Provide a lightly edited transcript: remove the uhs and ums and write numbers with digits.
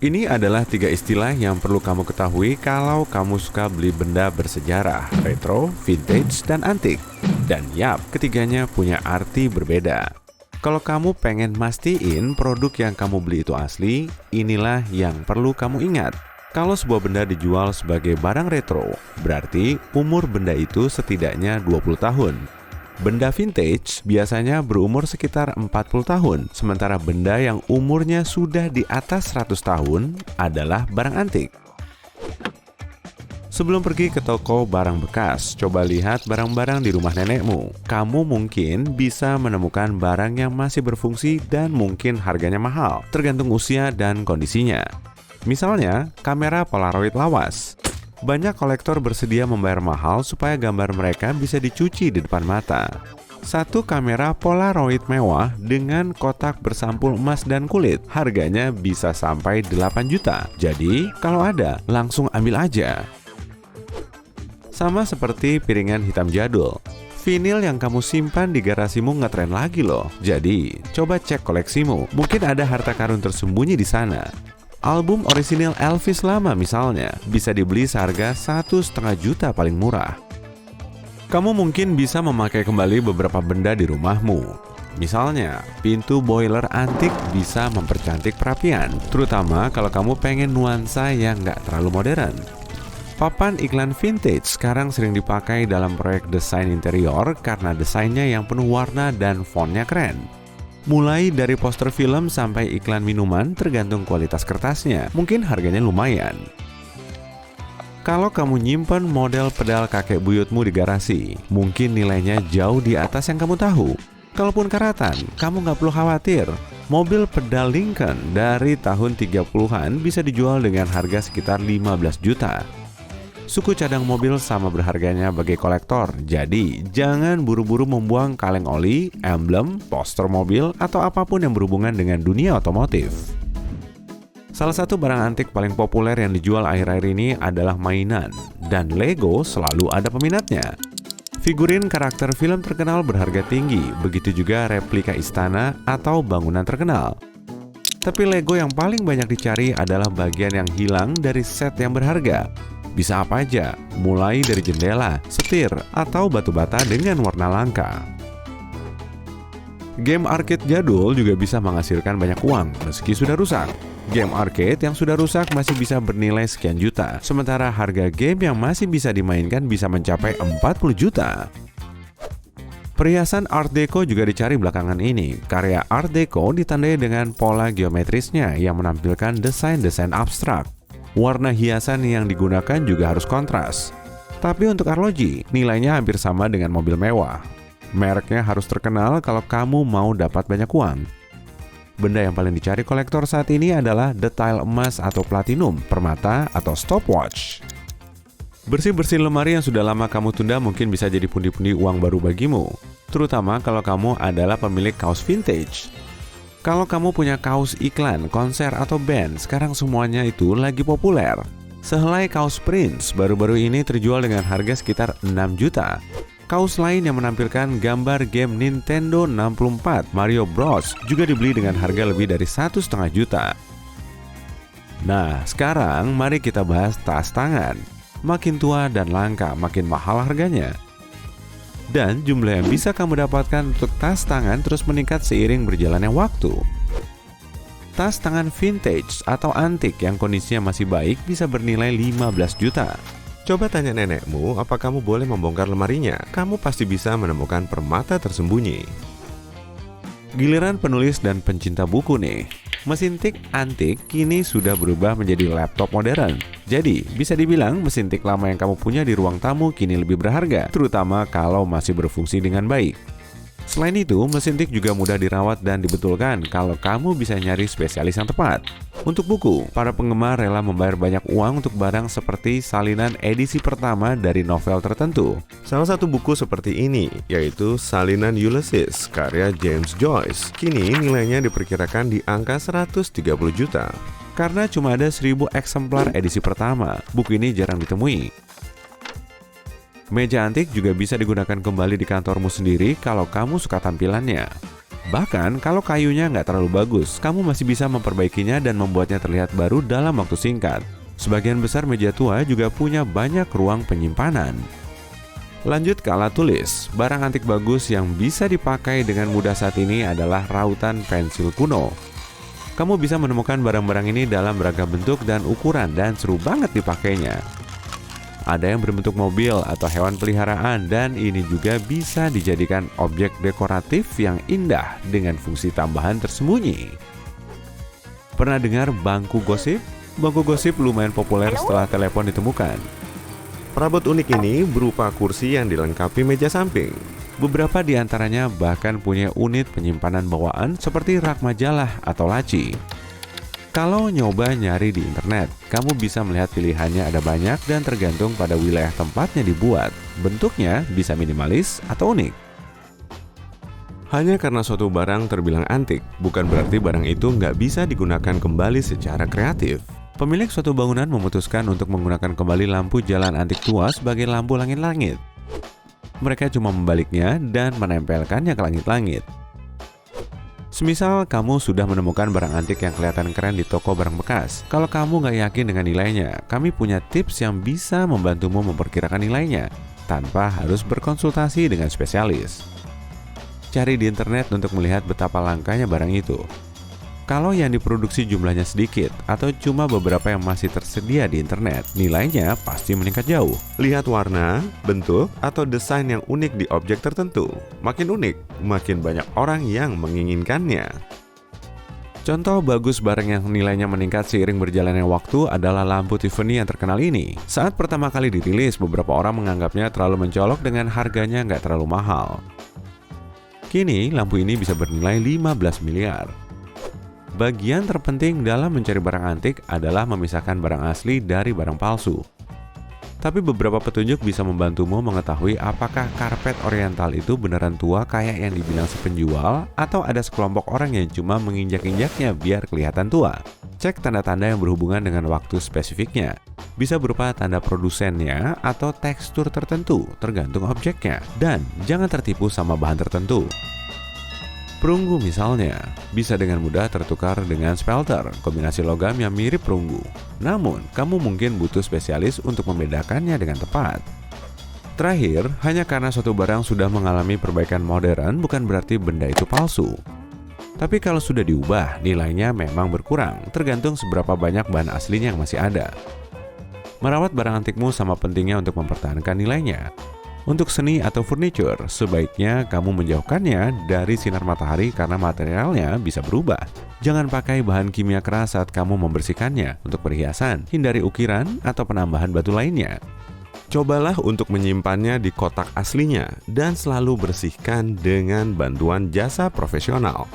Ini adalah 3 istilah yang perlu kamu ketahui kalau kamu suka beli benda bersejarah, retro, vintage, dan antik. Dan yap, ketiganya punya arti berbeda. Kalau kamu pengen mastiin produk yang kamu beli itu asli, inilah yang perlu kamu ingat. Kalau sebuah benda dijual sebagai barang retro, berarti umur benda itu setidaknya 20 tahun. Benda vintage biasanya berumur sekitar 40 tahun, sementara benda yang umurnya sudah di atas 100 tahun adalah barang antik. Sebelum pergi ke toko barang bekas, coba lihat barang-barang di rumah nenekmu. Kamu mungkin bisa menemukan barang yang masih berfungsi dan mungkin harganya mahal, tergantung usia dan kondisinya. Misalnya, kamera Polaroid lawas. Banyak kolektor bersedia membayar mahal supaya gambar mereka bisa dicuci di depan mata. Satu kamera Polaroid mewah dengan kotak bersampul emas dan kulit, harganya bisa sampai 8 juta. Jadi, kalau ada, langsung ambil aja. Sama seperti piringan hitam jadul. Vinil yang kamu simpan di garasimu ngetren lagi loh. Jadi, coba cek koleksimu. Mungkin ada harta karun tersembunyi di sana. Album orisinil Elvis lama misalnya, bisa dibeli seharga 1,5 juta paling murah. Kamu mungkin bisa memakai kembali beberapa benda di rumahmu. Misalnya, pintu boiler antik bisa mempercantik perapian, terutama kalau kamu pengen nuansa yang nggak terlalu modern. Papan iklan vintage sekarang sering dipakai dalam proyek desain interior karena desainnya yang penuh warna dan fontnya keren. Mulai dari poster film sampai iklan minuman tergantung kualitas kertasnya, mungkin harganya lumayan. Kalau kamu nyimpen model pedal kakek buyutmu di garasi, mungkin nilainya jauh di atas yang kamu tahu. Kalaupun karatan, kamu nggak perlu khawatir. Mobil pedal Lincoln dari tahun 30-an bisa dijual dengan harga sekitar 15 juta. Suku cadang mobil sama berharganya bagi kolektor, jadi jangan buru-buru membuang kaleng oli, emblem, poster mobil, atau apapun yang berhubungan dengan dunia otomotif. Salah satu barang antik paling populer yang dijual akhir-akhir ini adalah mainan, dan Lego selalu ada peminatnya. Figurin karakter film terkenal berharga tinggi, begitu juga replika istana atau bangunan terkenal. Tapi Lego yang paling banyak dicari adalah bagian yang hilang dari set yang berharga. Bisa apa aja, mulai dari jendela, setir, atau batu bata dengan warna langka. Game arcade jadul juga bisa menghasilkan banyak uang meski sudah rusak. Game arcade yang sudah rusak masih bisa bernilai sekian juta, sementara harga game yang masih bisa dimainkan bisa mencapai 40 juta. Perhiasan Art Deco juga dicari belakangan ini. Karya Art Deco ditandai dengan pola geometrisnya yang menampilkan desain-desain abstrak. Warna hiasan yang digunakan juga harus kontras. Tapi untuk arloji, nilainya hampir sama dengan mobil mewah. Mereknya harus terkenal kalau kamu mau dapat banyak uang. Benda yang paling dicari kolektor saat ini adalah detail emas atau platinum, permata, atau stopwatch. Bersih-bersih lemari yang sudah lama kamu tunda mungkin bisa jadi pundi-pundi uang baru bagimu, terutama kalau kamu adalah pemilik kaos vintage. Kalau kamu punya kaos iklan, konser, atau band, sekarang semuanya itu lagi populer. Sehelai kaos Prince baru-baru ini terjual dengan harga sekitar 6 juta. Kaos lain yang menampilkan gambar game Nintendo 64 Mario Bros juga dibeli dengan harga lebih dari 1,5 juta. Nah, sekarang mari kita bahas tas tangan. Makin tua dan langka, makin mahal harganya. Dan jumlah yang bisa kamu dapatkan untuk tas tangan terus meningkat seiring berjalannya waktu. Tas tangan vintage atau antik yang kondisinya masih baik bisa bernilai 15 juta. Coba tanya nenekmu apa kamu boleh membongkar lemarinya. Kamu pasti bisa menemukan permata tersembunyi. Giliran penulis dan pencinta buku nih. Mesin tik antik kini sudah berubah menjadi laptop modern. Jadi, bisa dibilang mesin tik lama yang kamu punya di ruang tamu kini lebih berharga, terutama kalau masih berfungsi dengan baik. Selain itu, mesin tik juga mudah dirawat dan dibetulkan kalau kamu bisa nyari spesialis yang tepat. Untuk buku, para penggemar rela membayar banyak uang untuk barang seperti salinan edisi pertama dari novel tertentu. Salah satu buku seperti ini, yaitu Salinan Ulysses, karya James Joyce. Kini nilainya diperkirakan di angka 130 juta. Karena cuma ada 1.000 eksemplar edisi pertama, buku ini jarang ditemui. Meja antik juga bisa digunakan kembali di kantormu sendiri kalau kamu suka tampilannya. Bahkan kalau kayunya nggak terlalu bagus, kamu masih bisa memperbaikinya dan membuatnya terlihat baru dalam waktu singkat. Sebagian besar meja tua juga punya banyak ruang penyimpanan. Lanjut ke alat tulis. Barang antik bagus yang bisa dipakai dengan mudah saat ini adalah rautan pensil kuno. Kamu bisa menemukan barang-barang ini dalam beragam bentuk dan ukuran dan seru banget dipakainya. Ada yang berbentuk mobil atau hewan peliharaan dan ini juga bisa dijadikan objek dekoratif yang indah dengan fungsi tambahan tersembunyi. Pernah dengar bangku gosip? Bangku gosip lumayan populer setelah telepon ditemukan. Perabot unik ini berupa kursi yang dilengkapi meja samping. Beberapa di antaranya bahkan punya unit penyimpanan bawaan seperti rak majalah atau laci. Kalau nyoba nyari di internet, kamu bisa melihat pilihannya ada banyak dan tergantung pada wilayah tempatnya dibuat. Bentuknya bisa minimalis atau unik. Hanya karena suatu barang terbilang antik, bukan berarti barang itu nggak bisa digunakan kembali secara kreatif. Pemilik suatu bangunan memutuskan untuk menggunakan kembali lampu jalan antik tua sebagai lampu langit-langit. Mereka cuma membaliknya dan menempelkannya ke langit-langit. Semisal kamu sudah menemukan barang antik yang kelihatan keren di toko barang bekas. Kalau kamu nggak yakin dengan nilainya, kami punya tips yang bisa membantumu memperkirakan nilainya tanpa harus berkonsultasi dengan spesialis. Cari di internet untuk melihat betapa langkanya barang itu. Kalau yang diproduksi jumlahnya sedikit atau cuma beberapa yang masih tersedia di internet, nilainya pasti meningkat jauh. Lihat warna, bentuk, atau desain yang unik di objek tertentu. Makin unik, makin banyak orang yang menginginkannya. Contoh bagus barang yang nilainya meningkat seiring berjalannya waktu adalah lampu Tiffany yang terkenal ini. Saat pertama kali dirilis, beberapa orang menganggapnya terlalu mencolok dengan harganya nggak terlalu mahal. Kini, lampu ini bisa bernilai 15 miliar. Bagian terpenting dalam mencari barang antik adalah memisahkan barang asli dari barang palsu. Tapi beberapa petunjuk bisa membantumu mengetahui apakah karpet oriental itu beneran tua kayak yang dibilang si penjual atau ada sekelompok orang yang cuma menginjak-injaknya biar kelihatan tua. Cek tanda-tanda yang berhubungan dengan waktu spesifiknya. Bisa berupa tanda produsennya atau tekstur tertentu tergantung objeknya. Dan jangan tertipu sama bahan tertentu. Perunggu misalnya, bisa dengan mudah tertukar dengan spelter, kombinasi logam yang mirip perunggu. Namun, kamu mungkin butuh spesialis untuk membedakannya dengan tepat. Terakhir, hanya karena suatu barang sudah mengalami perbaikan modern bukan berarti benda itu palsu. Tapi kalau sudah diubah, nilainya memang berkurang, tergantung seberapa banyak bahan aslinya yang masih ada. Merawat barang antikmu sama pentingnya untuk mempertahankan nilainya. Untuk seni atau furniture, sebaiknya kamu menjauhkannya dari sinar matahari karena materialnya bisa berubah. Jangan pakai bahan kimia keras saat kamu membersihkannya. Untuk perhiasan, hindari ukiran atau penambahan batu lainnya. Cobalah untuk menyimpannya di kotak aslinya dan selalu bersihkan dengan bantuan jasa profesional.